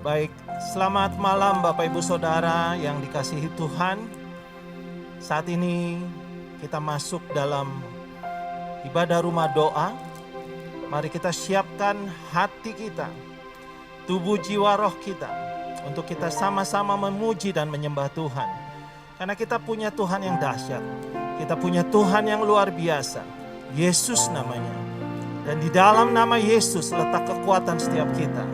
Baik, selamat malam Bapak Ibu Saudara yang dikasihi Tuhan. Saat ini kita masuk dalam ibadah rumah doa. Mari kita siapkan hati kita, tubuh jiwa roh kita, untuk kita sama-sama memuji dan menyembah Tuhan. Karena kita punya Tuhan yang dahsyat, kita punya Tuhan yang luar biasa, Yesus namanya. Dan di dalam nama Yesus letak kekuatan setiap kita.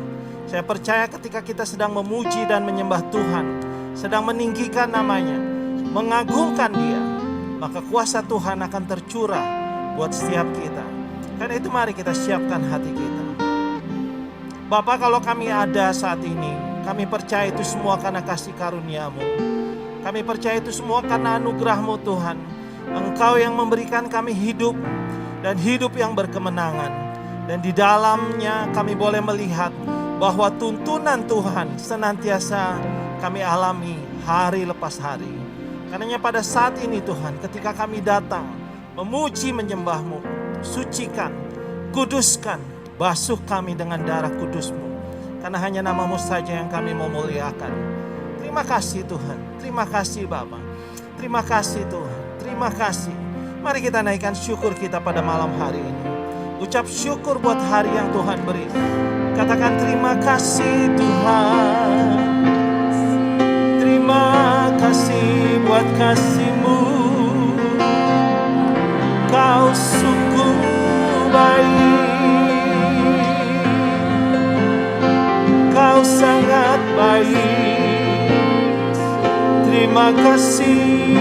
Saya percaya ketika kita sedang memuji dan menyembah Tuhan, sedang meninggikan namanya, mengagungkan Dia, maka kuasa Tuhan akan tercurah buat setiap kita. Karena itu mari kita siapkan hati kita. Bapa, kalau kami ada saat ini, kami percaya itu semua karena kasih karunia-Mu. Kami percaya itu semua karena anugerah-Mu Tuhan. Engkau yang memberikan kami hidup dan hidup yang berkemenangan. Dan di dalamnya kami boleh melihat bahwa tuntunan Tuhan senantiasa kami alami hari lepas hari. Karenanya pada saat ini Tuhan, ketika kami datang memuji menyembah-Mu, sucikan, kuduskan, basuh kami dengan darah kudus-Mu. Karena hanya nama-Mu saja yang kami mau muliakan. Terima kasih Tuhan, terima kasih Bapa, terima kasih Tuhan, terima kasih. Mari kita naikkan syukur kita pada malam hari ini. Ucap syukur buat hari yang Tuhan beri. Katakan terima kasih Tuhan. Terima kasih buat kasih-Mu. Kau sungguh baik. Kau sangat baik. Terima kasih.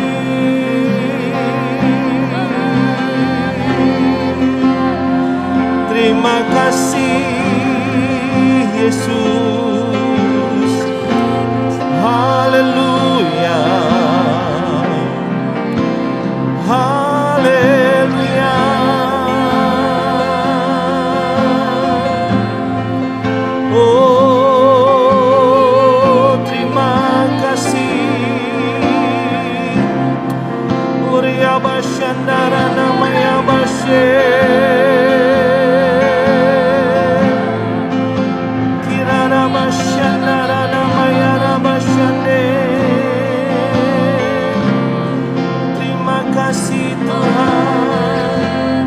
Terima kasih Yesus. Haleluya. Haleluya. Oh, terima kasih. Uria Bashandara namanya Bashe. Terima kasih Tuhan.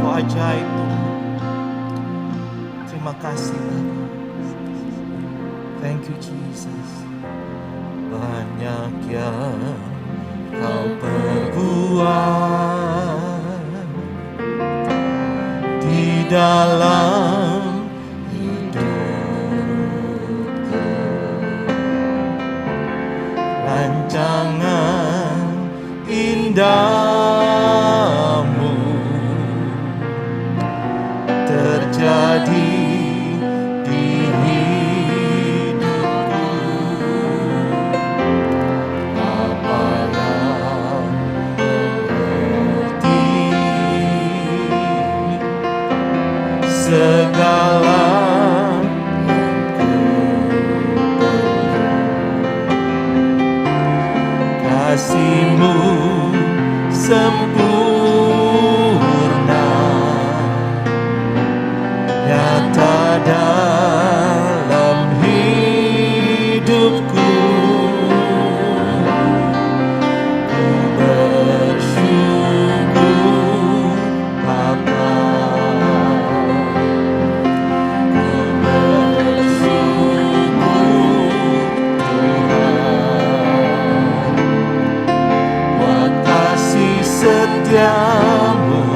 Kau ajaib Tuhan. Terima kasih Bapa. Thank you Jesus. Banyak yang Kau perbuat di dalam hidupku. Rancangan indah-Mu terjadi di hidupku. Apa yang mengerti segala kasih-Mu sempurna, nyata dalam hidupku. Ku bersyukur Bapa. Setiamu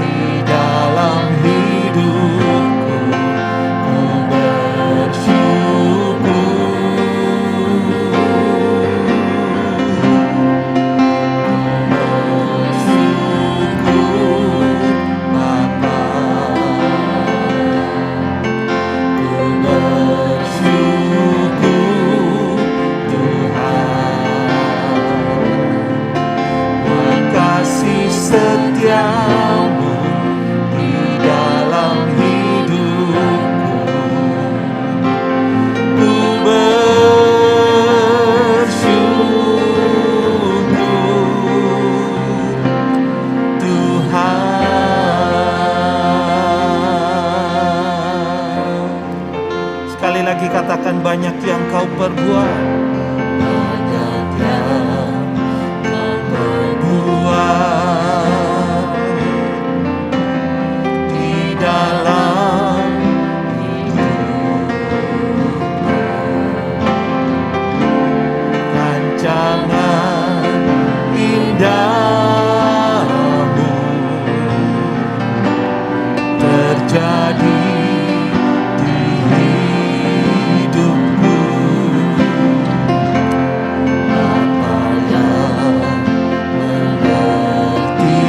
di dalam hidupku, ku perbuat, banyak yang kau perbuat di dalam rancangan indahmu terjadi di hidupku. Apa yang mengerti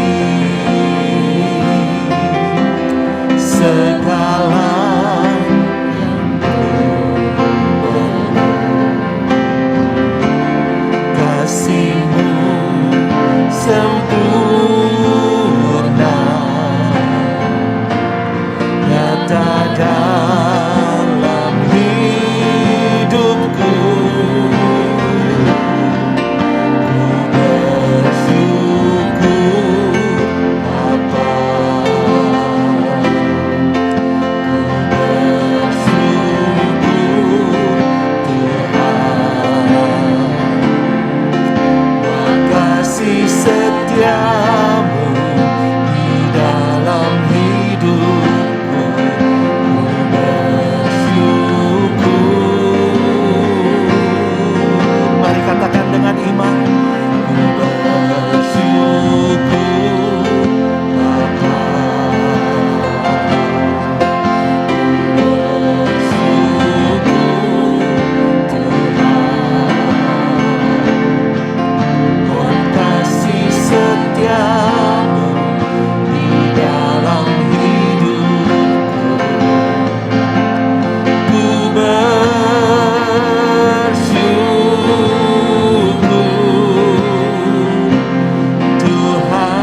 segala kasih-Mu sempurna nyata dalam hidupku. Ku bersyukur Bapa, ku bersyukur Tuhan, kasih setiamu di dalam hidupku. Ku bersyukur. Mari katakan dengan iman. Ku bersyukur Bapa, ku bersyukur Tuhan, kasih setiamu di dalam hidupku. Ku bersyukur Tuhan.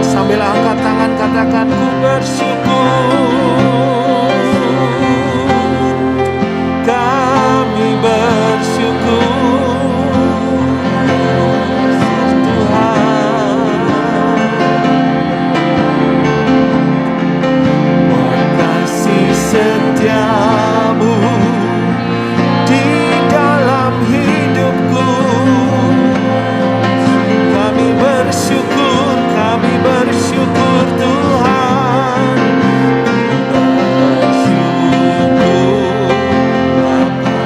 Sambil angkat tangan katakan ku bersyukur. Kami bersyukur Tuhan, kasih setiamu di dalam hidupku. Kami bersyukur Tuhan. Ku bersyukur Bapa,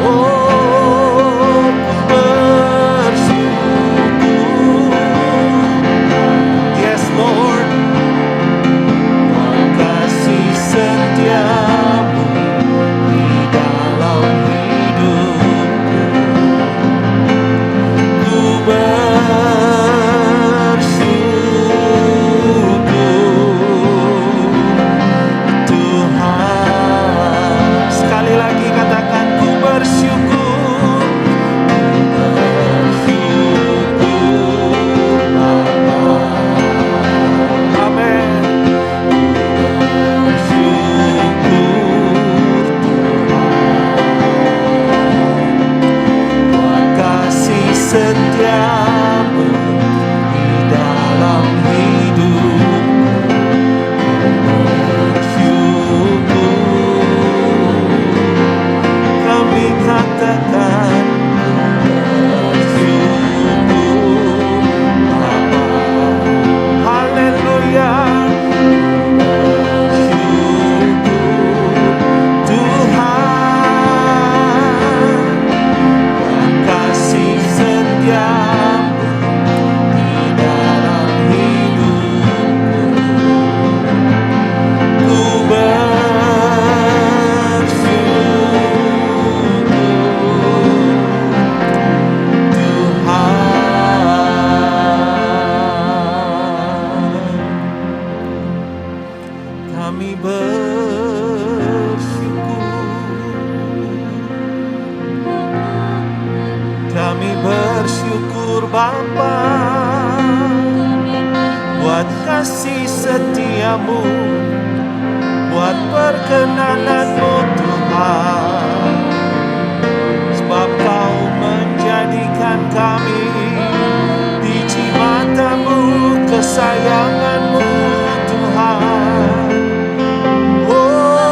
oh ku bersyukur. Yes Lord, kasih setiamu di dalam hidupku. Ku bersyukur Tuhan. Sekali lagi katakan ku bersyukur. Ku bersyukur Bapa. Amin. Bersyukur Tuhan, kasih setiamu di dalam hidupku. Bersyukur, kami katakan bersyukur Bapa. Haleluya. Tuhan, kasih setiamu di dalam hidupku. Ku bersyukur Tuhan. Kami bersyukur Bapa buat kasih setiamu, buat perkenanan-Mu Tuhan. Sebab Kau menjadikan kami biji mata-Mu, kesayangan-Mu Tuhan. Oh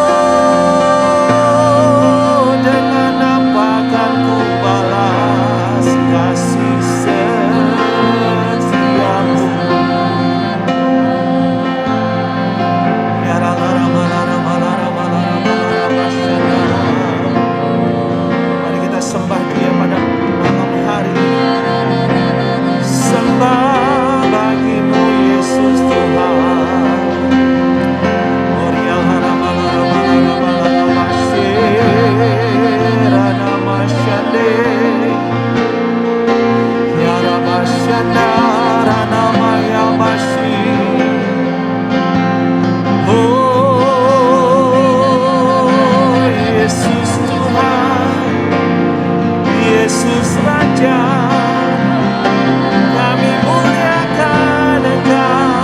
Yesus Tuhan, Yesus Raja, kami muliakan Engkau.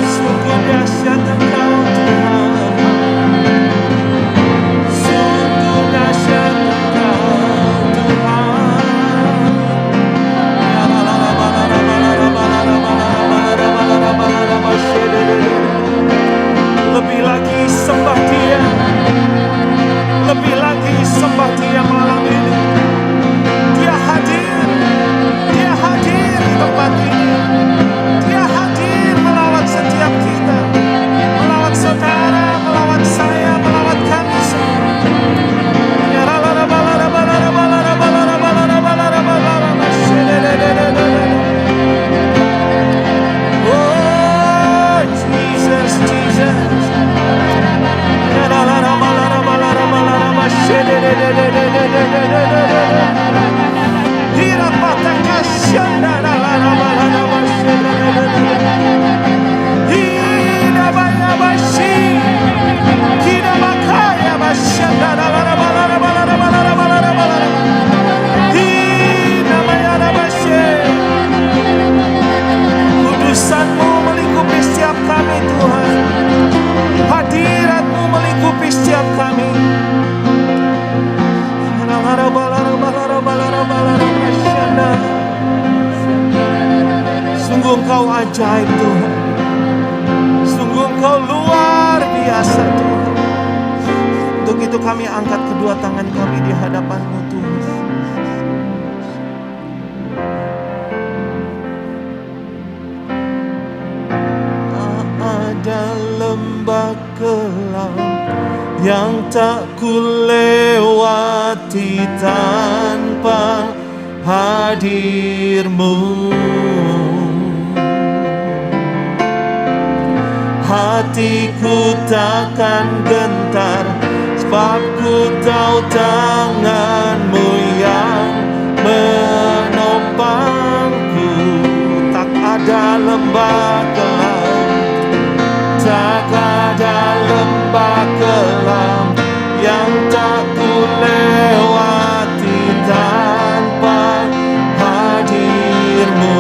Sungguh dahsyat Engkau Tuhan, sungguh dahsyat Engkau Tuhan. Lebih lagi sembah Dia, lebih lagi sembah Dia malam ini. Dia hadir di tempat ini. Dia hadir melawat setiap kita, melawat saudara, melawat saya, melawat kami semua. Oh Jesus, Jesus. Kudusan-Mu melingkupi setiap kami Tuhan. Hadirat-Mu melingkupi setiap kami. Sungguh Engkau ajaib Tuhan, sungguh Engkau luar biasa Tuhan. Untuk itu kami angkat kedua tangan kami di hadapan-Mu Tuhan. Tak ada lembah kelam yang tak kulewati tanpa hadir-Mu. Hatiku takkan gentar, sebab ku tahu tangan-Mu yang menopangku. Tak ada lembah kelam, tak ada lembah kelam yang tak kulewati tanpa hadir-Mu.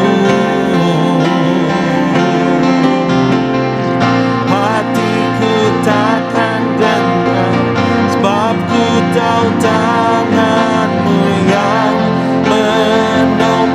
Hatiku takkan gentar, sebab ku tahu tangan-Mu yang menopangku.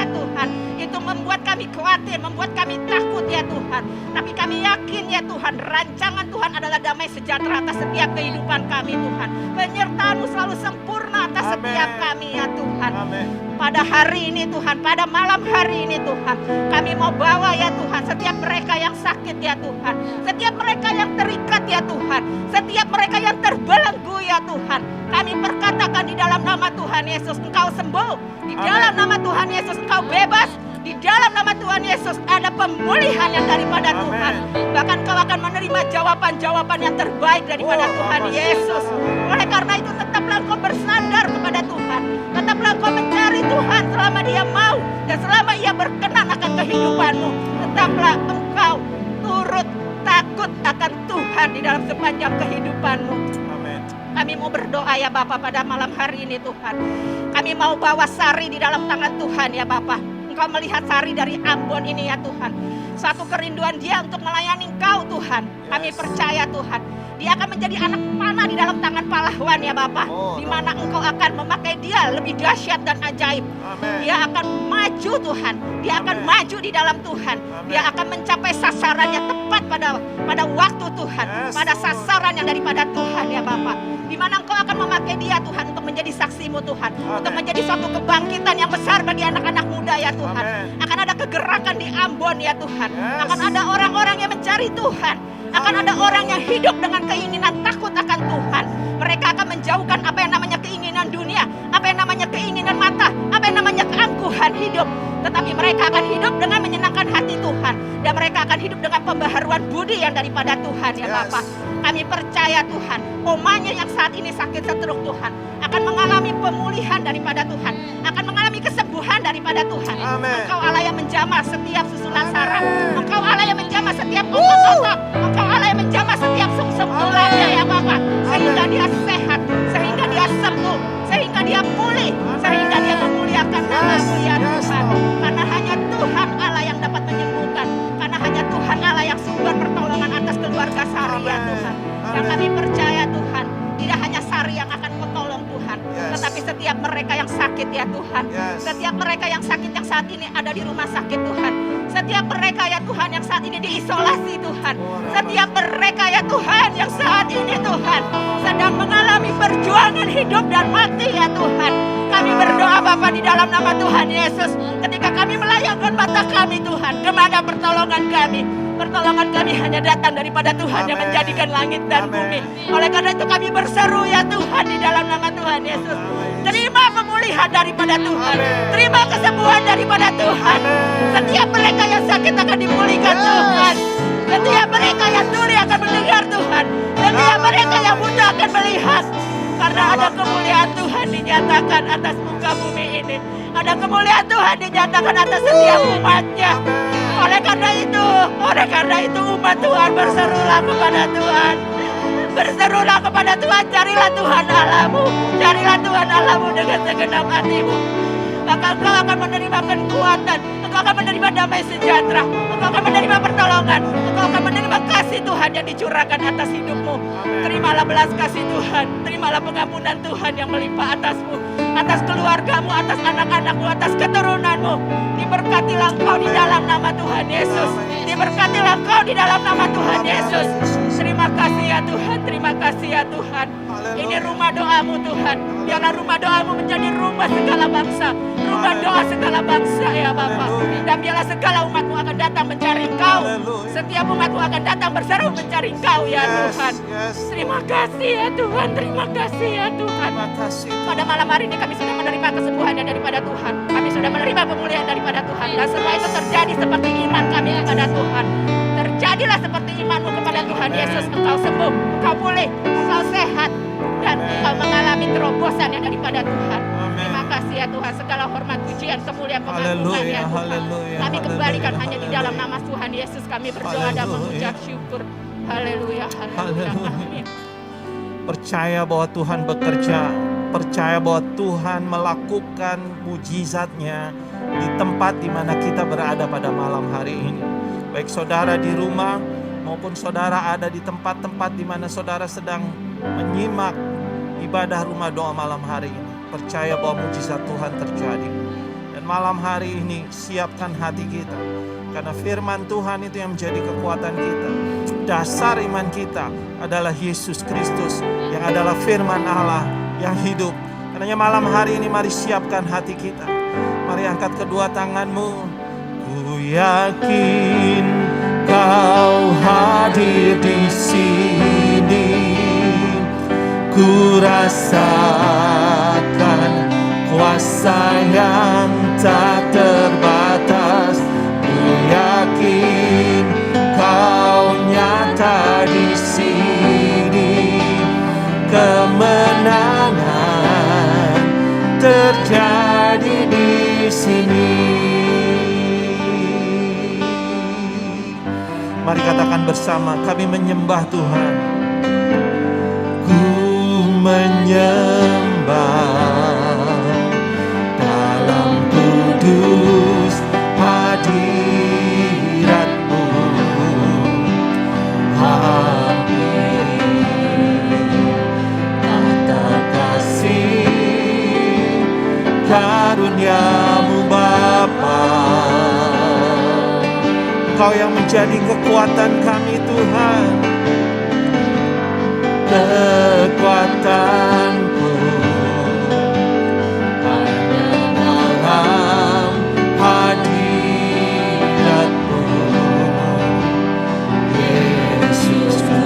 ya Tuhan, itu membuat kami khawatir, membuat kami takut ya Tuhan. Tapi kami yakin ya Tuhan, rancangan Tuhan adalah damai sejahtera atas setiap kehidupan kami Tuhan. Penyertaan-Mu selalu sempurna atas setiap kami ya Tuhan. Amin. Pada hari ini Tuhan, pada malam hari ini Tuhan, kami mau bawa ya Tuhan setiap mereka yang sakit ya Tuhan, setiap mereka yang terikat ya Tuhan, setiap mereka yang terbelenggu ya Tuhan. Kami perkatakan di dalam nama Tuhan Yesus Engkau sembuh, di dalam nama Tuhan Yesus Engkau bebas, di dalam nama Tuhan Yesus ada pemulihan yang daripada Tuhan. Bahkan Kau akan menerima jawaban-jawaban yang terbaik daripada Tuhan Yesus. Oleh karena itu tetaplah Engkau bersandar kepada Tuhan, tetaplah Engkau mencari Tuhan selama Dia mau dan selama Ia berkenan akan kehidupanmu. Tetaplah Engkau turut takut akan Tuhan di dalam sepanjang kehidupanmu. Amin. Kami mau berdoa ya Bapa pada malam hari ini Tuhan. Kami mau bawa Sari di dalam tangan Tuhan ya Bapa. Engkau melihat Sari dari Ambon ini ya Tuhan. Satu kerinduan dia untuk melayani Engkau Tuhan. Kami percaya Tuhan, dia akan menjadi anak panah di dalam tangan pahlawan ya Bapa. Di mana Engkau akan memakai dia lebih dahsyat dan ajaib. Amin. Dia akan maju Tuhan. Dia akan maju di dalam Tuhan. Dia akan mencapai sasarannya tepat pada waktu Tuhan. Pada sasaran yang daripada Tuhan ya Bapa. Di mana Engkau akan memakai dia Tuhan untuk menjadi saksi-Mu Tuhan. Untuk menjadi suatu kebangkitan yang besar bagi anak-anak muda ya Tuhan. Akan ada kegerakan di Ambon ya Tuhan. Akan ada orang-orang yang mencari Tuhan. Akan ada orang yang hidup dengan keinginan takut akan Tuhan. Mereka akan menjauhkan apa yang namanya keinginan dunia, apa yang namanya keinginan mata, apa yang namanya keangkuhan hidup. Tetapi mereka akan hidup dengan menyenangkan hati Tuhan. Dan mereka akan hidup dengan pembaharuan budi yang daripada Tuhan ya Bapa. Kami percaya Tuhan, omanya yang saat ini sakit stroke Tuhan akan mengalami pemulihan daripada Tuhan, akan mengalami kesembuhan daripada Tuhan. Engkau Allah yang menjamah setiap susunan saraf, Engkau Allah yang menjamah setiap otot-otot, Engkau Allah yang menjamah setiap sumsum tulangnya ya Bapa, sehingga dia sehat, sehingga dia sembuh, sehingga dia pulih, sehingga dia memuliakan nama-Mu ya Tuhan. Karena hanya Tuhan Allah yang dapat menyembuhkan, karena hanya Tuhan Allah yang sumber pertolongan atas keluarga Sari ya Tuhan. Dan kami percaya Tuhan, tidak hanya Sari yang akan Kau tolong Tuhan, tetapi setiap mereka yang sakit ya Tuhan, setiap mereka yang sakit yang saat ini ada di rumah sakit Tuhan, setiap mereka ya Tuhan yang saat ini diisolasi Tuhan, setiap mereka ya Tuhan yang saat ini Tuhan sedang mengalami perjuangan hidup dan mati ya Tuhan. Kami berdoa Bapa di dalam nama Tuhan Yesus, ketika kami melayangkan mata kami Tuhan, kemana pertolongan kami? Pertolongan kami hanya datang daripada Tuhan yang menjadikan langit dan bumi. Oleh karena itu kami berseru ya Tuhan di dalam nama Tuhan Yesus. Terima pemulihan daripada Tuhan. Terima kesembuhan daripada Tuhan. Setiap mereka yang sakit akan dipulihkan Tuhan. Setiap mereka yang tuli akan mendengar Tuhan. Setiap mereka yang buta akan melihat. Karena ada kemuliaan Tuhan dinyatakan atas muka bumi ini. Ada kemuliaan Tuhan dinyatakan atas setiap umatnya. Oleh karena itu umat Tuhan berserulah kepada Tuhan. Berserulah kepada Tuhan, carilah Tuhan Allahmu. Carilah Tuhan Allahmu dengan segenap hatimu. Maka engkau akan menerima kekuatan, engkau akan menerima damai sejahtera, engkau akan menerima pertolongan, engkau akan menerima kasih Tuhan yang dicurahkan atas hidupmu. Terimalah belas kasih Tuhan, terimalah pengampunan Tuhan yang melimpah atasmu, atas keluargamu, atas anak-anakmu, atas keturunanmu. Diberkatilah engkau di dalam nama Tuhan Yesus. Diberkatilah engkau di dalam nama Tuhan Yesus. Terima kasih ya Tuhan, terima kasih ya Tuhan. Ini rumah doamu Tuhan. Biarlah rumah doamu menjadi rumah segala bangsa, rumah doa segala bangsa ya Bapa. Dan biarlah segala umatmu akan datang mencari Engkau. Setiap umatmu akan datang berseru mencari Engkau ya Tuhan. Terima kasih ya Tuhan, terima kasih ya Tuhan. Pada malam hari ini kami sudah menerima kesembuhan daripada Tuhan. Kami sudah menerima pemulihan daripada Tuhan. Dan semua itu terjadi seperti iman kami kepada Tuhan. Terjadilah seperti imanmu kepada Tuhan Yesus. Engkau sembuh, engkau pulih, engkau sehat. Dan engkau mengalami terobosan yang daripada Tuhan. Terima kasih ya Tuhan. Segala hormat, pujian, kemuliaan, pengagungan ya Tuhan. Kami kembalikan hanya di dalam nama Tuhan Yesus. Kami berdoa dan mengucap syukur. Haleluya, haleluya. Amin. Percaya bahwa Tuhan bekerja, percaya bahwa Tuhan melakukan mujizatnya di tempat di mana kita berada pada malam hari ini. Baik saudara di rumah maupun saudara ada di tempat-tempat di mana saudara sedang menyimak ibadah rumah doa malam hari ini. Percaya bahwa mujizat Tuhan terjadi. Dan malam hari ini siapkan hati kita. Karena firman Tuhan itu yang menjadi kekuatan kita. Dasar iman kita adalah Yesus Kristus yang adalah firman Allah yang hidup. Karena malam hari ini mari siapkan hati kita. Mari angkat kedua tanganmu. Ku yakin Kau hadir di sini. Ku rasakan kuasa yang tak terbatas. Ku yakin Kau nyata di sini. Kemenangan terjadi di sini. Mari katakan bersama, kami menyembah Tuhan. Ku menyembah dalam kudus hadirat-Mu. Hampiri kata kasih karunia-Mu Bapa. Engkau yang menjadi kekuatan kami Tuhan. Kekuatanku hanya dalam hadirat-Mu, Yesusku.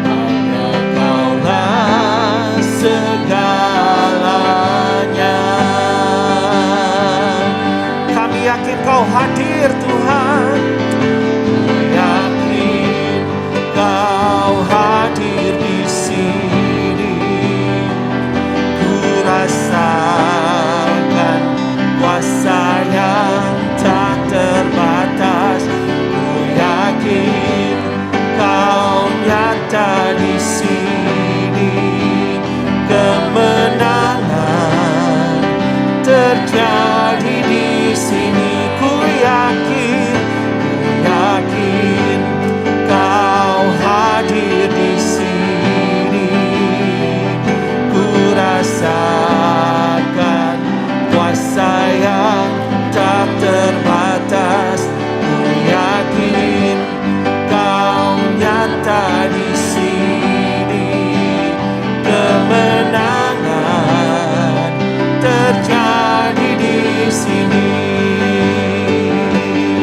Hanya Kaulah segalanya. Kami yakin Kau hadir Tuhan. Ku yakin Kau hadir di sini. Ku rasakan kuasa yang tak terbatas. Ku yakin Kau nyata di sini. Kemenangan terjadi di sini. Ku yakin Kau hadir di sini. Ku rasakan kuasa yang tak terbatas. Ku yakin Kau nyata di sini. Kemenangan terjadi di sini.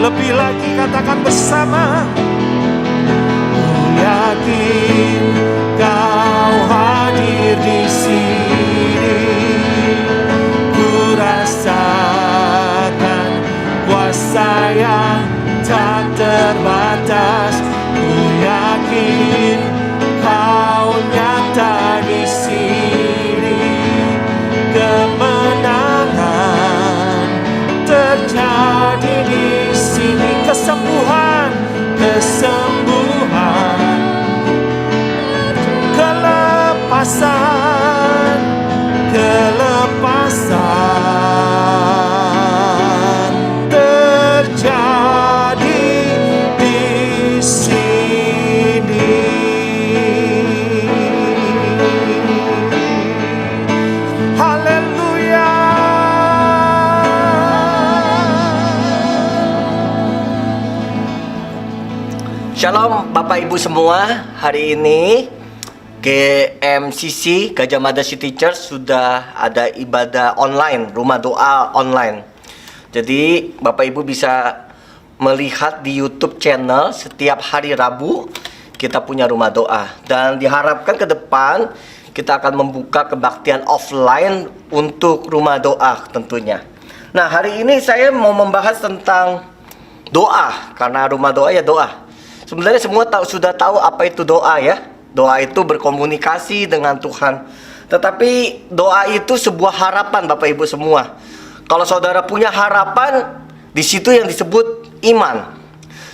Lebih lagi katakan bersama. Ku yakin Kau hadir di sini. Ku rasakan kuasa yang tak terbatas. Ku yakin Kau nyata di sini. Kemenangan terjadi di sini. Kesembuhan, kelepasan, terjadi di sini. Haleluya. Shalom Bapak Ibu semua. Hari ini GMCC Gajah Mada City Church sudah ada ibadah online, rumah doa online. Jadi Bapak Ibu bisa melihat di YouTube channel setiap hari Rabu kita punya rumah doa. Dan diharapkan ke depan kita akan membuka kebaktian offline untuk rumah doa tentunya. Nah, hari ini saya mau membahas tentang doa, karena rumah doa ya doa. Sebenarnya semua sudah tahu apa itu doa ya. Doa itu berkomunikasi dengan Tuhan. Tetapi doa itu sebuah harapan Bapak Ibu semua. Kalau saudara punya harapan, di situ yang disebut iman.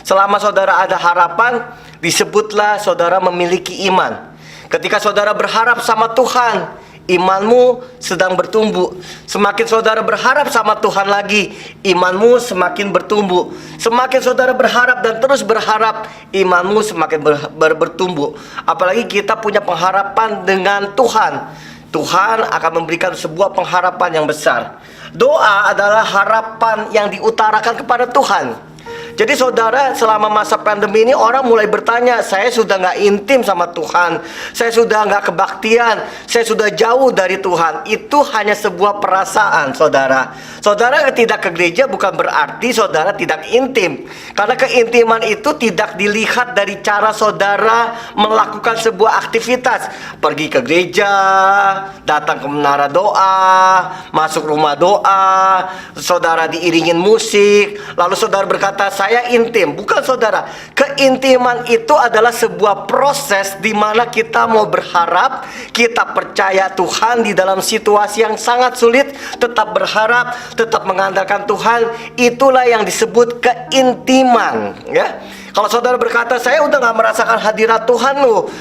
Selama saudara ada harapan, disebutlah saudara memiliki iman. Ketika saudara berharap sama Tuhan, imanmu sedang bertumbuh. Semakin saudara berharap sama Tuhan lagi, imanmu semakin bertumbuh. Semakin saudara berharap dan terus berharap, imanmu semakin bertumbuh. Apalagi kita punya pengharapan dengan Tuhan. Tuhan akan memberikan sebuah pengharapan yang besar. Doa adalah harapan yang diutarakan kepada Tuhan. Jadi saudara, selama masa pandemi ini orang mulai bertanya, saya sudah nggak intim sama Tuhan, saya sudah nggak kebaktian, saya sudah jauh dari Tuhan. Itu hanya sebuah perasaan, saudara. Saudara tidak ke gereja bukan berarti saudara tidak intim. Karena keintiman itu tidak dilihat dari cara saudara melakukan sebuah aktivitas. Pergi ke gereja, datang ke menara doa, masuk rumah doa, saudara diiringin musik, lalu saudara berkata, saya intim. Bukan, saudara. Keintiman itu adalah sebuah proses di mana kita mau berharap, kita percaya Tuhan di dalam situasi yang sangat sulit, tetap berharap, tetap mengandalkan Tuhan. Itulah yang disebut keintiman, ya. Kalau saudara berkata, saya udah gak merasakan hadirat Tuhan loh,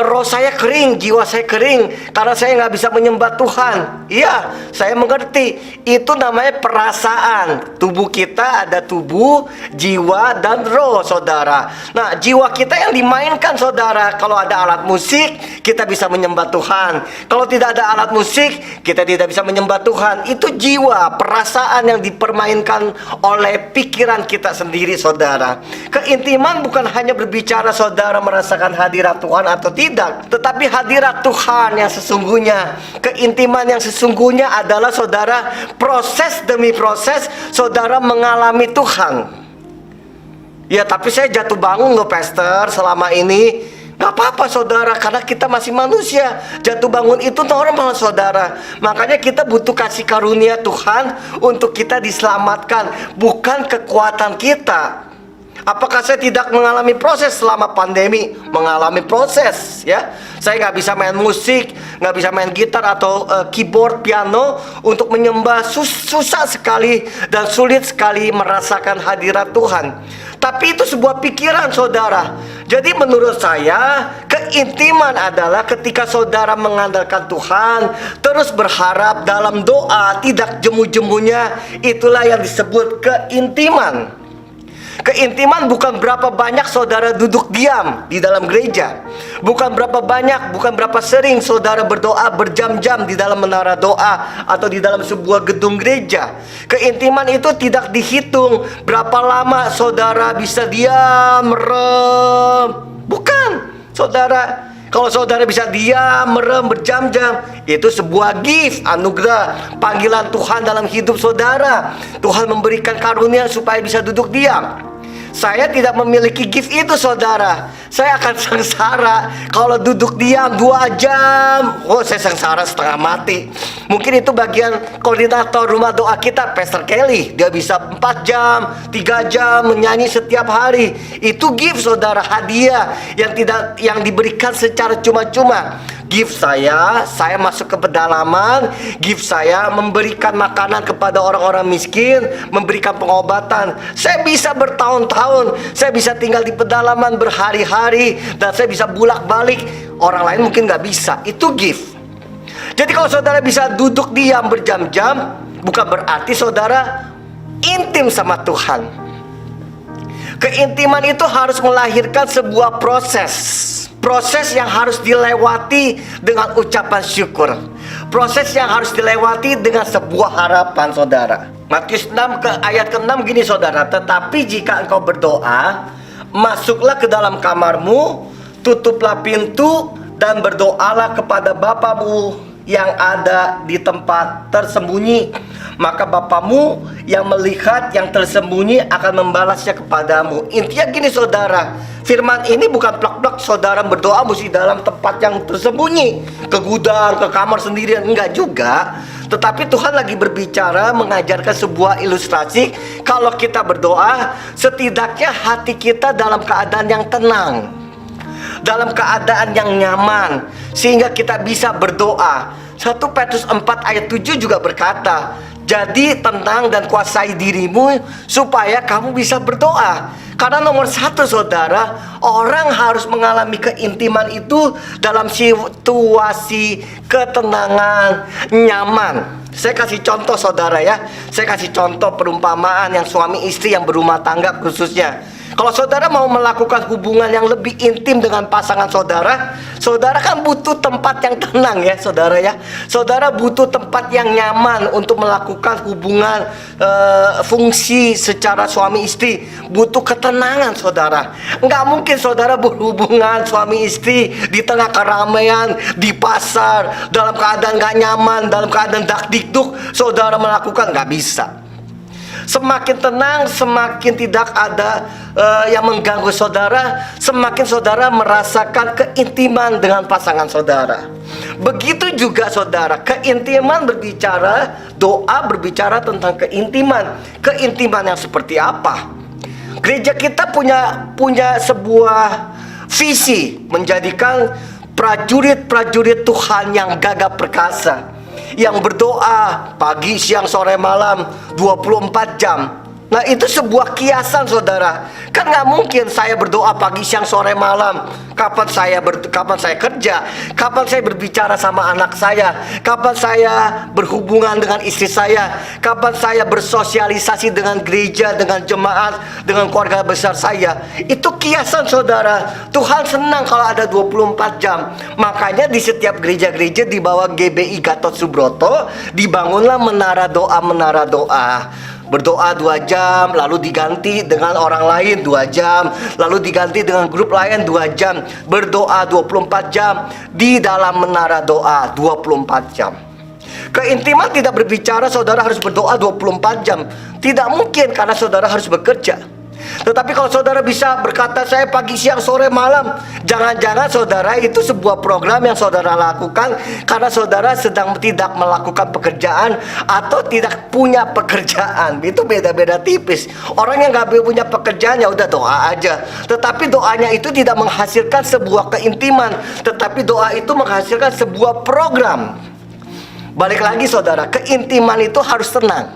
roh saya kering, jiwa saya kering, karena saya gak bisa menyembah Tuhan. Iya, saya mengerti. Itu namanya perasaan. Tubuh kita ada tubuh, jiwa, dan roh, saudara. Nah, jiwa kita yang dimainkan, saudara. Kalau ada alat musik, kita bisa menyembah Tuhan. Kalau tidak ada alat musik, kita tidak bisa menyembah Tuhan. Itu jiwa, perasaan yang dipermainkan oleh pikiran kita sendiri, saudara. Keintiman bukan hanya berbicara saudara merasakan hadirat Tuhan atau tidak, tetapi hadirat Tuhan yang sesungguhnya. Keintiman yang sesungguhnya adalah saudara, proses demi proses saudara mengalami Tuhan. Ya, tapi saya jatuh bangun loh, pastor, selama ini. Gak apa-apa, saudara, karena kita masih manusia. Jatuh bangun itu normal, saudara. Makanya kita butuh kasih karunia Tuhan untuk kita diselamatkan, bukan kekuatan kita. Apakah saya tidak mengalami proses selama pandemi? Mengalami proses, ya. Saya nggak bisa main musik, nggak bisa main gitar atau keyboard, piano untuk menyembah. Susah sekali dan sulit sekali merasakan hadirat Tuhan. Tapi itu sebuah pikiran, saudara. Jadi menurut saya, keintiman adalah ketika saudara mengandalkan Tuhan, terus berharap dalam doa, tidak jemu-jemunya. Itulah yang disebut keintiman. Keintiman bukan berapa banyak saudara duduk diam di dalam gereja. Bukan berapa banyak, bukan berapa sering saudara berdoa berjam-jam di dalam menara doa atau di dalam sebuah gedung gereja. Keintiman itu tidak dihitung berapa lama saudara bisa diam, merem. Bukan, saudara. Kalau saudara bisa diam, merem, berjam-jam, itu sebuah gift, anugerah, panggilan Tuhan dalam hidup saudara. Tuhan memberikan karunia supaya bisa duduk diam. Saya tidak memiliki gift itu, saudara. Saya akan sengsara kalau duduk diam 2 jam. Oh, saya sengsara setengah mati. Mungkin itu bagian koordinator rumah doa kita, Pastor Kelly. Dia bisa 4 jam, 3 jam menyanyi setiap hari. Itu gift, saudara, hadiah yang diberikan secara cuma-cuma. Gift saya masuk ke pedalaman. Gift saya memberikan makanan kepada orang-orang miskin, memberikan pengobatan. Saya bisa bertahun-tahun, saya bisa tinggal di pedalaman berhari-hari, dan saya bisa bolak-balik. Orang lain mungkin gak bisa. Itu gift. Jadi kalau saudara bisa duduk diam berjam-jam, bukan berarti saudara intim sama Tuhan. Keintiman itu harus melahirkan sebuah proses. Proses yang harus dilewati dengan ucapan syukur. Proses yang harus dilewati dengan sebuah harapan, saudara. Matius 6 ayat ke-6 gini, saudara. Tetapi jika engkau berdoa, masuklah ke dalam kamarmu, tutuplah pintu, dan berdoalah kepada Bapamu yang ada di tempat tersembunyi. Maka Bapamu yang melihat yang tersembunyi akan membalasnya kepadamu. Intinya gini, saudara, firman ini bukan plak-plak saudara berdoa mesti dalam tempat yang tersembunyi, ke gudang, ke kamar sendirian. Enggak juga. Tetapi Tuhan lagi berbicara, mengajarkan sebuah ilustrasi. Kalau kita berdoa, setidaknya hati kita dalam keadaan yang tenang, dalam keadaan yang nyaman, sehingga kita bisa berdoa. 1 Petrus 4 ayat 7 juga berkata, jadi tenang dan kuasai dirimu supaya kamu bisa berdoa. Karena nomor 1, saudara, orang harus mengalami keintiman itu dalam situasi ketenangan, nyaman. Saya kasih contoh, saudara, ya. Saya kasih contoh perumpamaan yang suami istri yang berumah tangga khususnya. Kalau saudara mau melakukan hubungan yang lebih intim dengan pasangan saudara, saudara kan butuh tempat yang tenang ya saudara ya. Saudara butuh tempat yang nyaman untuk melakukan hubungan fungsi secara suami istri. Butuh ketenangan saudara. Nggak mungkin saudara berhubungan suami istri di tengah keramaian, di pasar, dalam keadaan nggak nyaman, dalam keadaan dak-dikduk. Saudara melakukan, nggak bisa. Semakin tenang, semakin tidak ada yang mengganggu saudara, semakin saudara merasakan keintiman dengan pasangan saudara. Begitu juga saudara, keintiman berbicara, doa berbicara tentang keintiman. Keintiman yang seperti apa? Gereja kita punya sebuah visi menjadikan prajurit-prajurit Tuhan yang gagah perkasa, yang berdoa pagi, siang, sore, malam 24 jam. Nah itu sebuah kiasan saudara. Kan nggak mungkin saya berdoa pagi, siang, sore, malam. Kapan saya kerja? Kapan saya berbicara sama anak saya? Kapan saya berhubungan dengan istri saya? Kapan saya bersosialisasi dengan gereja, dengan jemaat, dengan keluarga besar saya? Itu kiasan saudara. Tuhan senang kalau ada 24 jam. Makanya di setiap gereja-gereja di bawah GBI Gatot Subroto dibangunlah menara doa. Berdoa 2 jam, lalu diganti dengan orang lain 2 jam, lalu diganti dengan grup lain 2 jam. Berdoa 24 jam di dalam menara doa 24 jam. Keintiman tidak berbicara saudara harus berdoa 24 jam. Tidak mungkin karena saudara harus bekerja. Tetapi kalau saudara bisa berkata saya pagi, siang, sore, malam, jangan-jangan saudara itu sebuah program yang saudara lakukan karena saudara sedang tidak melakukan pekerjaan atau tidak punya pekerjaan. Itu beda-beda tipis. Orang yang gak punya pekerjaan ya udah doa aja. Tetapi doanya itu tidak menghasilkan sebuah keintiman, tetapi doa itu menghasilkan sebuah program. Balik lagi saudara, keintiman itu harus tenang.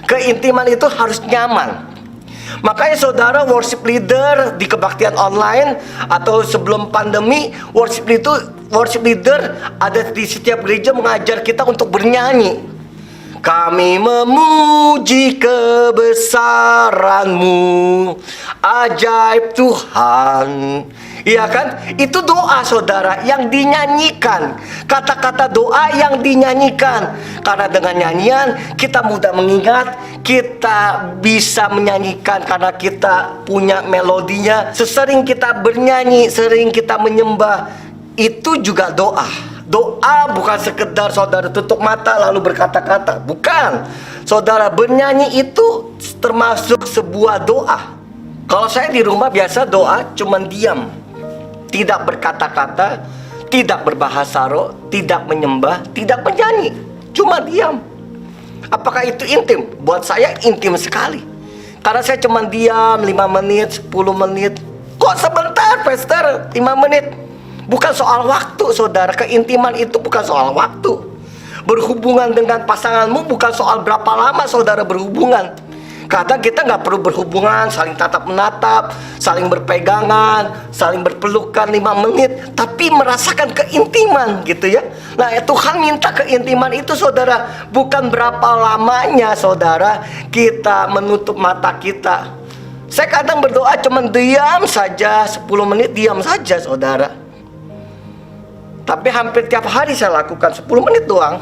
Keintiman itu harus nyaman. Makanya saudara worship leader di kebaktian online atau sebelum pandemi, worship leader ada di setiap gereja mengajar kita untuk bernyanyi. Kami memuji kebesaran-Mu, ajaib Tuhan. Iya kan? Itu doa saudara yang dinyanyikan. Kata-kata doa yang dinyanyikan. Karena dengan nyanyian kita mudah mengingat, kita bisa menyanyikan karena kita punya melodinya. Sesering kita bernyanyi, sering kita menyembah, itu juga doa. Doa bukan sekedar saudara tutup mata lalu berkata-kata. Bukan. Saudara bernyanyi itu termasuk sebuah doa. Kalau saya di rumah biasa doa cuman diam. Tidak berkata-kata, tidak berbahasa roh, tidak menyembah, tidak menyanyi, cuma diam. Apakah itu intim? Buat saya intim sekali. Karena saya cuma diam 5 menit, 10 menit. Kok sebentar, Pastor? 5 menit. Bukan soal waktu, saudara. Keintiman itu bukan soal waktu. Berhubungan dengan pasanganmu bukan soal berapa lama saudara berhubungan. Kadang kita nggak perlu berhubungan, saling tatap menatap, saling berpegangan, saling berpelukan 5 menit, tapi merasakan keintiman gitu ya. Nah Tuhan minta keintiman itu saudara, bukan berapa lamanya saudara kita menutup mata kita. Saya kadang berdoa cuman diam saja, 10 menit diam saja saudara. Tapi hampir tiap hari saya lakukan 10 menit doang.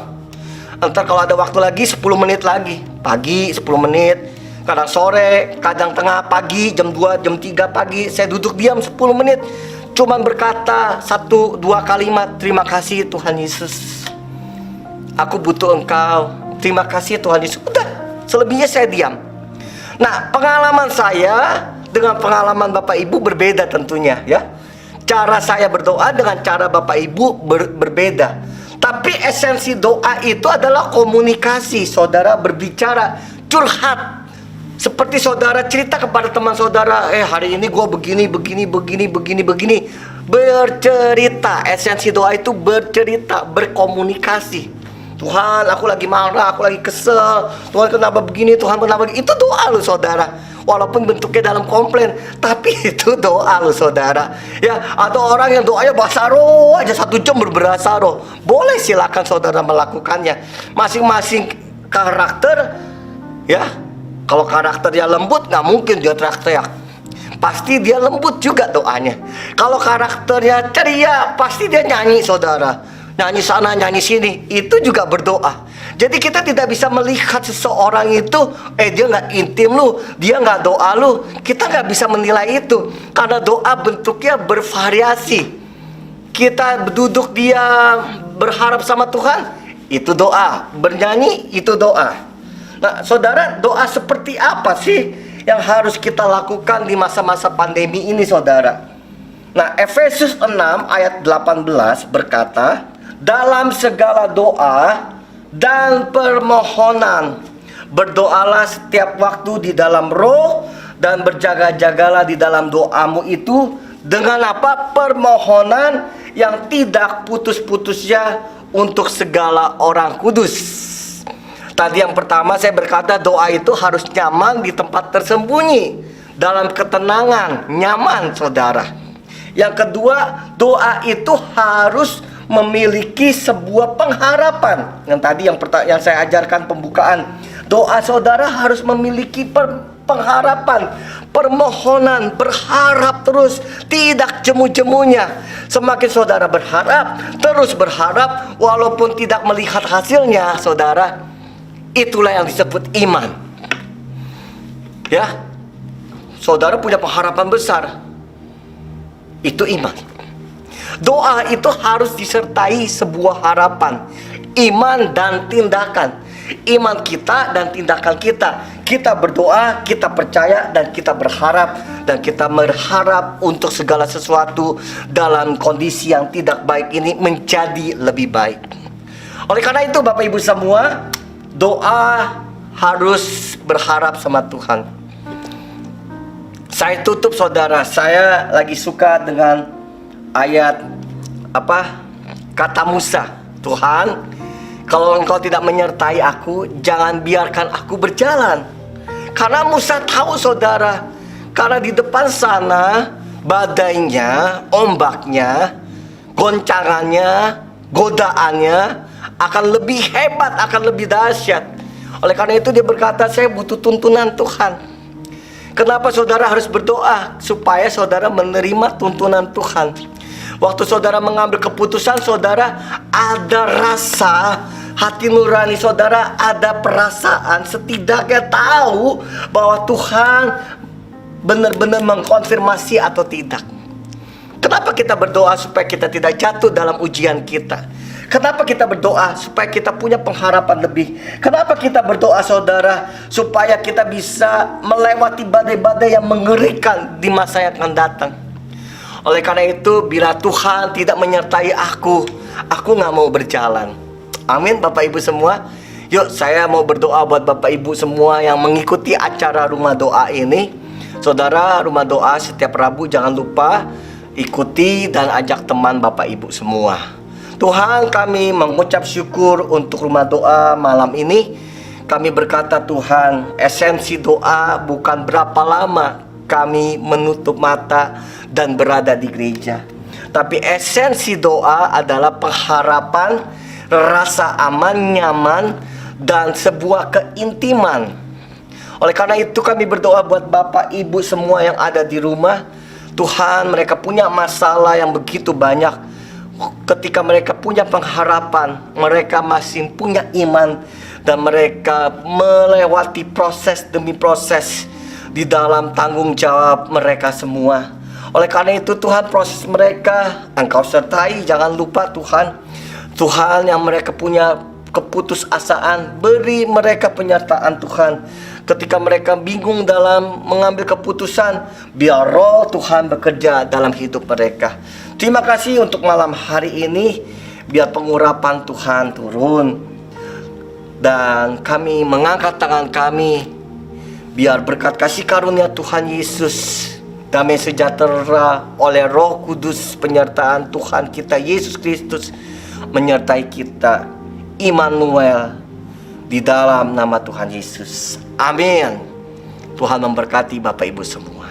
Ntar kalau ada waktu lagi 10 menit lagi. Pagi 10 menit, kadang sore, kadang tengah pagi, jam 2, jam 3 pagi, saya duduk diam 10 menit. Cuman berkata 1-2 kalimat, terima kasih Tuhan Yesus, aku butuh Engkau, terima kasih Tuhan Yesus. Udah, selebihnya saya diam. Nah, pengalaman saya dengan pengalaman Bapak Ibu berbeda tentunya ya. Cara saya berdoa dengan cara Bapak Ibu berbeda. Tapi esensi doa itu adalah komunikasi. Saudara berbicara, curhat. Seperti saudara cerita kepada teman saudara, hari ini gue begini. Bercerita. Esensi doa itu bercerita, berkomunikasi. Tuhan, aku lagi marah, aku lagi kesel. Tuhan kenapa begini, Tuhan kenapa begini. Itu doa loh saudara. Walaupun bentuknya dalam komplain, tapi itu doa loh saudara. Ya, atau orang yang doanya bahasa roh aja 1 jam berbahasa roh. Boleh silakan saudara melakukannya. Masing-masing karakter ya. Kalau karakternya lembut, nggak mungkin dia teriak-teriak. pasti dia lembut juga doanya. Kalau karakternya ceria, pasti dia nyanyi, saudara. Nyanyi sana, nyanyi sini, itu juga berdoa. Jadi kita tidak bisa melihat seseorang itu, dia nggak intim lu, dia nggak doa lu. Kita nggak bisa menilai itu, karena doa bentuknya bervariasi. Kita duduk dia berharap sama Tuhan, itu doa. Bernyanyi, itu doa. Nah, saudara, doa seperti apa sih yang harus kita lakukan di masa-masa pandemi ini, saudara? Nah, Efesus 6 ayat 18 berkata, dalam segala doa dan permohonan, berdoalah setiap waktu di dalam roh, dan berjaga-jagalah di dalam doamu itu dengan apa? Permohonan yang tidak putus-putusnya untuk segala orang kudus. Tadi yang pertama saya berkata doa itu harus nyaman di tempat tersembunyi, dalam ketenangan, nyaman, saudara. Yang kedua, doa itu harus memiliki sebuah pengharapan. Yang tadi yang saya ajarkan pembukaan, doa saudara harus memiliki pengharapan, permohonan, berharap terus, tidak jemu-jemunya. Semakin saudara berharap, terus berharap, walaupun tidak melihat hasilnya, saudara, itulah yang disebut iman. Ya, saudara punya pengharapan besar, itu iman. Doa itu harus disertai sebuah harapan, iman dan tindakan. Iman kita dan tindakan kita. Kita berdoa, kita percaya, dan kita berharap. Dan kita berharap untuk segala sesuatu dalam kondisi yang tidak baik ini menjadi lebih baik. Oleh karena itu Bapak Ibu semua, doa harus berharap sama Tuhan. Saya tutup, saudara. Saya lagi suka dengan ayat kata Musa. Tuhan, kalau engkau tidak menyertai aku, jangan biarkan aku berjalan. Karena Musa tahu, saudara, karena di depan sana badainya, ombaknya, goncangannya, godaannya akan lebih hebat, akan lebih dahsyat. Oleh karena itu dia berkata, saya butuh tuntunan Tuhan. Kenapa saudara harus berdoa? Supaya saudara menerima tuntunan Tuhan. Waktu saudara mengambil keputusan, saudara ada rasa, hati nurani saudara ada perasaan, setidaknya tahu bahwa Tuhan benar-benar mengkonfirmasi atau tidak. Kenapa kita berdoa? Supaya kita tidak jatuh dalam ujian kita. Kenapa kita berdoa? Supaya kita punya pengharapan lebih. Kenapa kita berdoa, saudara? Supaya kita bisa melewati badai-badai yang mengerikan di masa yang akan datang. Oleh karena itu, bila Tuhan tidak menyertai aku nggak mau berjalan. Amin, Bapak Ibu semua. Yuk, saya mau berdoa buat Bapak Ibu semua yang mengikuti acara Rumah Doa ini. Saudara, Rumah Doa setiap Rabu jangan lupa ikuti dan ajak teman Bapak Ibu semua. Tuhan, kami mengucap syukur untuk Rumah Doa malam ini. Kami berkata, Tuhan, esensi doa bukan berapa lama kami menutup mata dan berada di gereja, tapi esensi doa adalah pengharapan, rasa aman, nyaman, dan sebuah keintiman. Oleh karena itu kami berdoa buat Bapak Ibu semua yang ada di rumah. Tuhan, mereka punya masalah yang begitu banyak. Ketika mereka punya pengharapan, mereka masih punya iman, dan mereka melewati proses demi proses di dalam tanggung jawab mereka semua. Oleh karena itu Tuhan, proses mereka Engkau sertai. Jangan lupa Tuhan, Tuhan, yang mereka punya keputusasaan, beri mereka penyertaan Tuhan. Ketika mereka bingung dalam mengambil keputusan, biar roh Tuhan bekerja dalam hidup mereka. Terima kasih untuk malam hari ini. Biar pengurapan Tuhan turun, dan kami mengangkat tangan kami. Biar berkat kasih karunia Tuhan Yesus, damai sejahtera oleh Roh Kudus, penyertaan Tuhan kita Yesus Kristus menyertai kita. Immanuel, di dalam nama Tuhan Yesus. Amin. Tuhan memberkati Bapak Ibu semua.